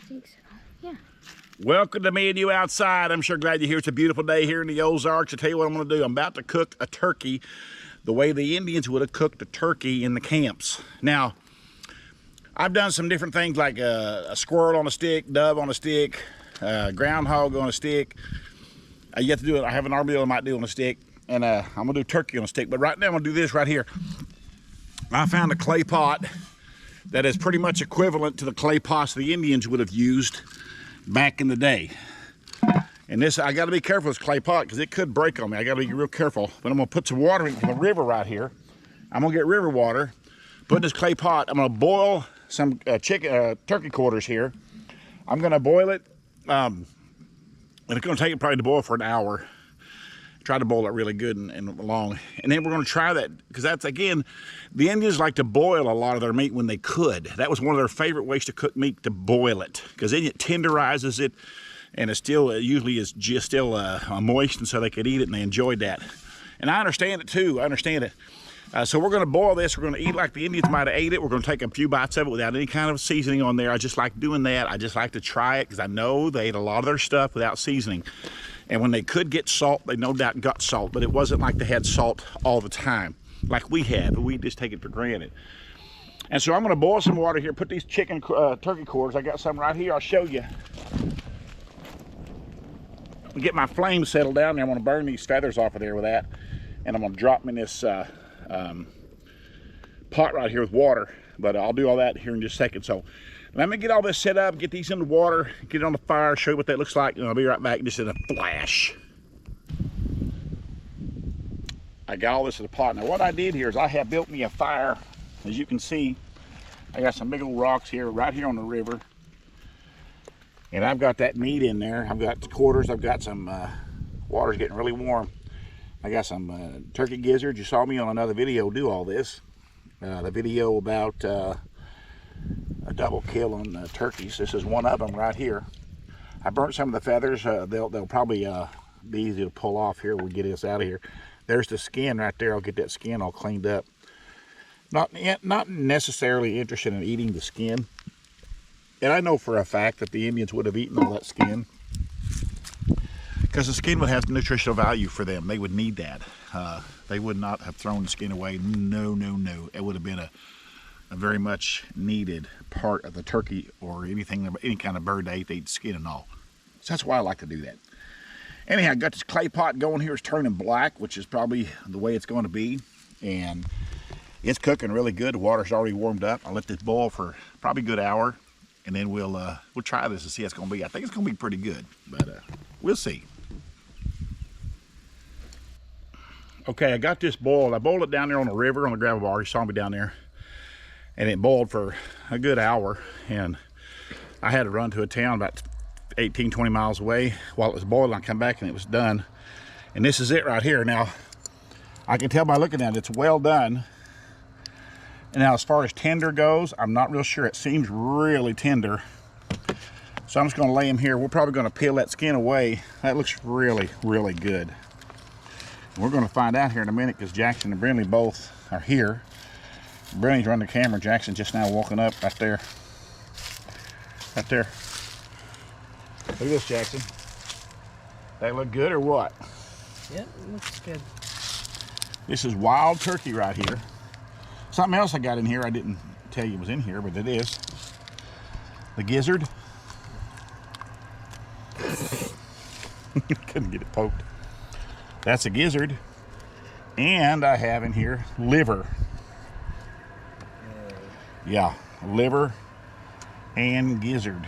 sticks and all. Yeah. Welcome to Me and You Outside. I'm sure glad you're here. It's a beautiful day here in the Ozarks. I'll tell you what I'm going to do. I'm about to cook a turkey the way the Indians would have cooked a turkey in the camps. Now, I've done some different things like a squirrel on a stick, dove on a stick, groundhog on a stick. I yet to do it. I have an armadillo I might do on a stick, and I'm going to do turkey on a stick. But right now I'm going to do this right here. I found a clay pot that is pretty much equivalent to the clay pots the Indians would have used back in the day. And this, I got to be careful with this clay pot because it could break on me. I got to be real careful. But I'm going to put some water into the river right here. I'm going to get river water, put in this clay pot. I'm going to boil some turkey quarters here. I'm going to boil it, and it's going to take it probably to boil for an hour. Try to boil it really good and long. And then we're going to try that, because that's, again, the Indians like to boil a lot of their meat when they could. That was one of their favorite ways to cook meat, to boil it, because then it tenderizes it, and it still usually is just still moist, and so they could eat it, and they enjoyed that. And I understand it too. I understand it. So we're going to boil this. We're going to eat like the Indians might have ate it. We're going to take a few bites of it without any kind of seasoning on there. I just like doing that. I just like to try it because I know they ate a lot of their stuff without seasoning. And when they could get salt, they no doubt got salt, but it wasn't like they had salt all the time like we had. We just take it for granted. And so I'm going to boil some water here, put these turkey quarters. I got some right here. I'll show you. Get my flame settled down there. I'm going to burn these feathers off of there with that. And I'm going to drop them in this pot right here with water. But I'll do all that here in just a second. So let me get all this set up, get these in the water, get it on the fire, show you what that looks like, and I'll be right back just in a flash. I got all this in the pot. Now what I did here is I have built me a fire. As you can see, I got some big old rocks here, right here on the river. And I've got that meat in there. I've got the quarters, I've got some, water's getting really warm. I got some turkey gizzards. You saw me on another video do all this. The video about a double kill on turkeys. This is one of them right here. I burnt some of the feathers. They'll probably be easy to pull off here. We'll get this out of here. There's the skin right there. I'll get that skin all cleaned up. Not necessarily interested in eating the skin. And I know for a fact that the Indians would have eaten all that skin, because the skin would have nutritional value for them. They would need that. They would not have thrown the skin away. No, no, no. It would have been a very much needed part of the turkey or anything, any kind of bird they eat skin and all. So that's why I like to do that. Anyhow, I got this clay pot going here. It's turning black, which is probably the way it's going to be. And it's cooking really good. The water's already warmed up. I'll let this boil for probably a good hour. And then we'll try this and see how it's going to be. I think it's going to be pretty good, but we'll see. Okay, I got this boiled. I boiled it down there on the river on the gravel bar. You saw me down there. And it boiled for a good hour. And I had to run to a town about 18, 20 miles away while it was boiling. I come back and it was done. And this is it right here. Now, I can tell by looking at it, it's well done. And now as far as tender goes, I'm not real sure. It seems really tender. So I'm just going to lay them here. We're probably going to peel that skin away. That looks really, really good. And we're going to find out here in a minute because Jackson and Brinley both are here. Brinley's running the camera. Jackson just now walking up right there. Right there. Look at this, Jackson. That look good or what? Yeah, it looks good. This is wild turkey right here. Something else I got in here I didn't tell you was in here, but it is. The gizzard. Couldn't get it poked. That's a gizzard. And I have in here liver. Yeah, liver and gizzard.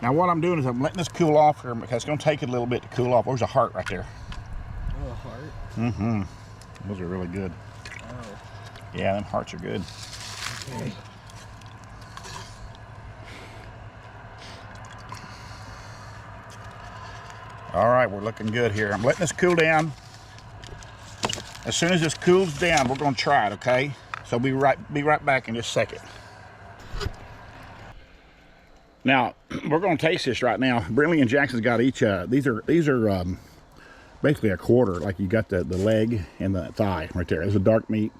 Now what I'm doing is I'm letting this cool off here because it's going to take it a little bit to cool off. There's a heart right there. Oh, a heart? Mm-hmm. Those are really good. Oh. Yeah, them hearts are good. Okay. All right, we're looking good here. I'm letting this cool down. As soon as this cools down, we're going to try it, okay? So be right back in just a second. Now, we're going to taste this right now. Brinley and Jackson's got each, these are basically a quarter, like you got the leg and the thigh right there. There's a dark meat,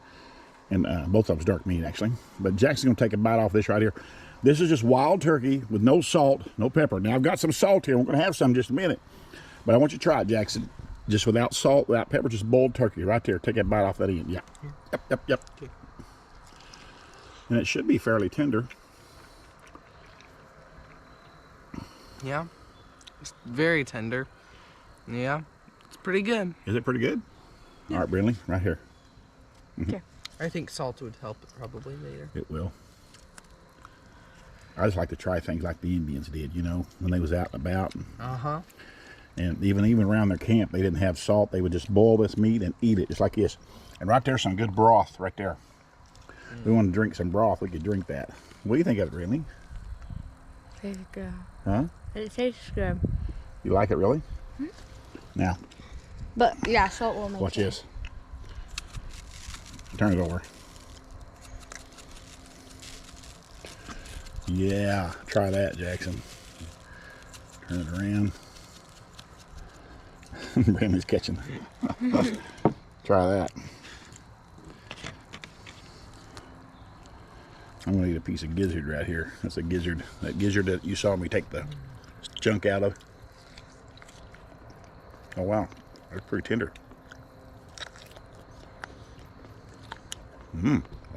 and both of them's dark meat actually. But Jackson's gonna take a bite off this right here. This is just wild turkey with no salt, no pepper. Now I've got some salt here. We're gonna have some in just a minute, but I want you to try it, Jackson. Just without salt, without pepper, just boiled turkey right there. Take that bite off that end. Yeah. Yep. Okay. And it should be fairly tender. Yeah. It's very tender. Yeah. It's pretty good. Is it pretty good? Yeah. All right, Brindley, right here. Okay. I think salt would help probably later. It will. I just like to try things like the Indians did, you know, when they was out and about. And even around their camp, they didn't have salt. They would just boil this meat and eat it just like this. And right there's some good broth right there. We want to drink some broth, we could drink that. What do you think of it, really? Tastes good. Huh? It tastes good. You like it, really? Hmm? Now, But yeah, salt will make watch it. this. Turn it over. Yeah, try that, Jackson. Turn it around. Brandon's catching. Try that. I'm gonna eat a piece of gizzard right here. That's a gizzard. That gizzard that you saw me take the chunk out of. Oh wow, that's pretty tender.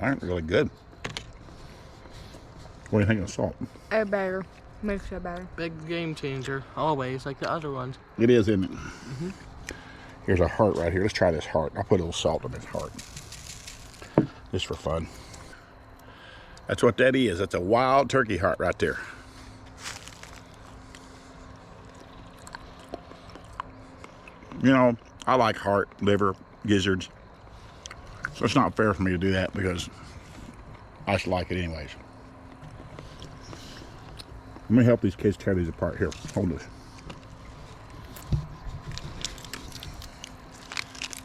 Aren't really good. What do you think of salt? It better. Makes it better. Big game changer. Always, like the other ones. It is, isn't it? Here's a heart right here. Let's try this heart. I'll put a little salt on this heart. Just for fun. That's what that is. That's a wild turkey heart right there. You know, I like heart, liver, gizzards. So it's not fair for me to do that because I just like it anyways. Let me help these kids tear these apart. Here, hold this.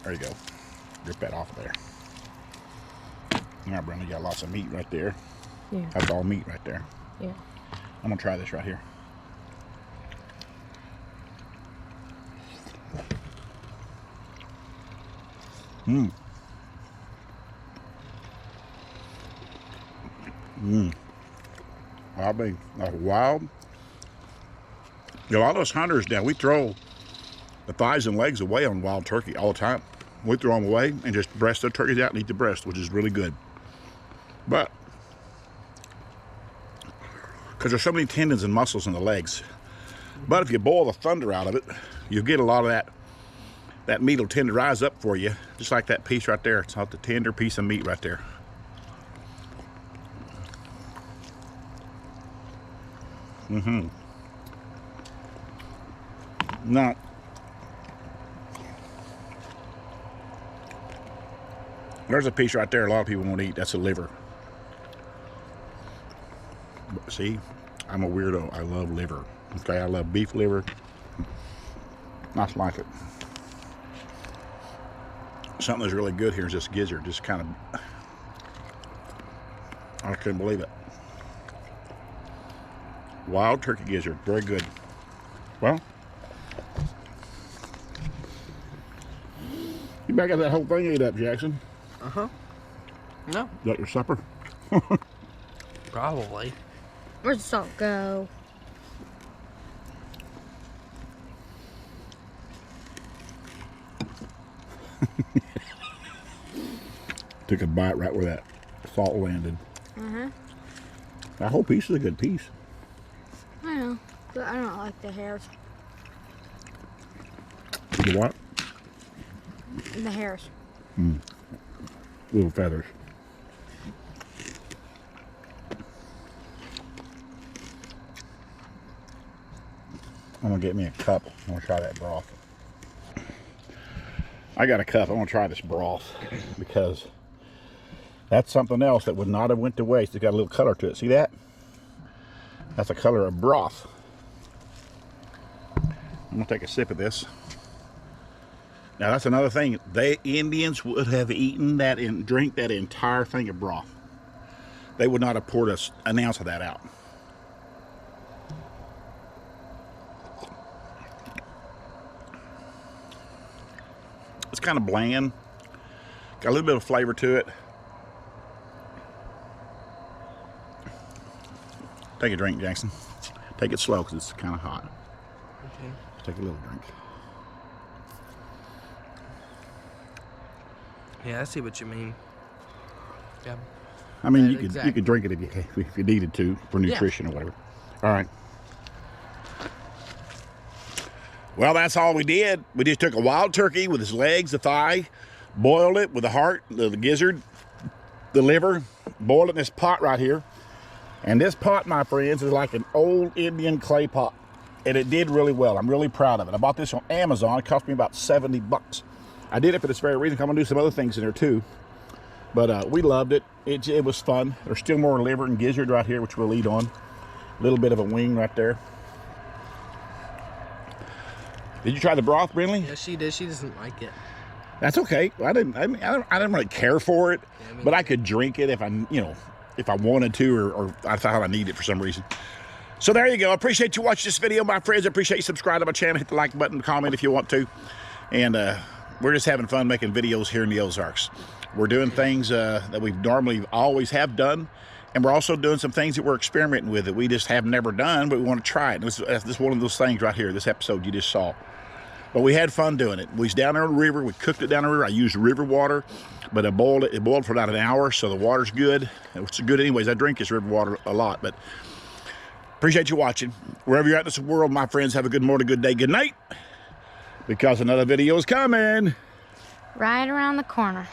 There you go. Rip that off of there. All right, Brenda, you got lots of meat right there. Yeah. That's all meat right there. Yeah. I'm gonna try this right here. I mean, like wild. A lot of us hunters now, we throw the thighs and legs away on wild turkey all the time. We throw them away and just breast the turkeys out and eat the breast, which is really good. But because there's so many tendons and muscles in the legs. But if you boil the thunder out of it, you'll get a lot of that meat will tenderize up for you, just like that piece right there. It's not the tender piece of meat right there. Now, there's a piece right there a lot of people won't eat. That's a liver. But see, I'm a weirdo. I love liver. Okay, I love beef liver. Not like it. Something that's really good here is this gizzard. Just kind of, I couldn't believe it. Wild turkey gizzard, very good. Well, you better get that whole thing ate up, Jackson. No, Is that your supper? probably. Where's the salt go? Took a bite right where that salt landed. That whole piece is a good piece. I know, but I don't like the hairs. You what? The hairs. Little feathers. I'm gonna get me a cup. I'm gonna try that broth. I got a cup. I'm gonna try this broth because that's something else that would not have went to waste. It's got a little color to it. See that? That's a color of broth. I'm gonna take a sip of this. Now that's another thing. The Indians would have eaten that and drank that entire thing of broth. They would not have poured an ounce of that out. kind of bland. Got a little bit of flavor to it. Take a drink, Jackson. Take it slow because it's kind of hot. Okay. Take a little drink. Yeah, I see what you mean. Yeah. I mean, Right, you exactly. could drink it if you needed to for nutrition or whatever. All right. Well, that's all we did. We just took a wild turkey with his legs, the thigh, boiled it with the heart, the gizzard, the liver, boiled it in this pot right here. And this pot, my friends, is like an old Indian clay pot. And it did really well. I'm really proud of it. I bought this on Amazon. It cost me about 70 bucks. I did it for this very reason. I'm going to do some other things in there too. But we loved it. It was fun. There's still more liver and gizzard right here, which we'll eat on. A little bit of a wing right there. Did you try the broth, Brindley? Yeah, she did. She doesn't like it. That's okay. I didn't really care for it, Yeah, me but I could drink it if I wanted to, or I thought I needed it for some reason. So there you go. I appreciate you watching this video, my friends. I appreciate you subscribing to my channel. Hit the like button, comment if you want to. And we're just having fun making videos here in the Ozarks. We're doing things that we normally always have done, and we're also doing some things that we're experimenting with that we just have never done, but we want to try it. This is one of those things right here, this episode you just saw. But we had fun doing it. We was down there on the river. We cooked it down the river. I used river water, but I boiled it. It boiled for about an hour, so the water's good. It's good anyways. I drink this river water a lot, but appreciate you watching. Wherever you're at in this world, my friends, have a good morning, good day, good night, because another video is coming. Right around the corner.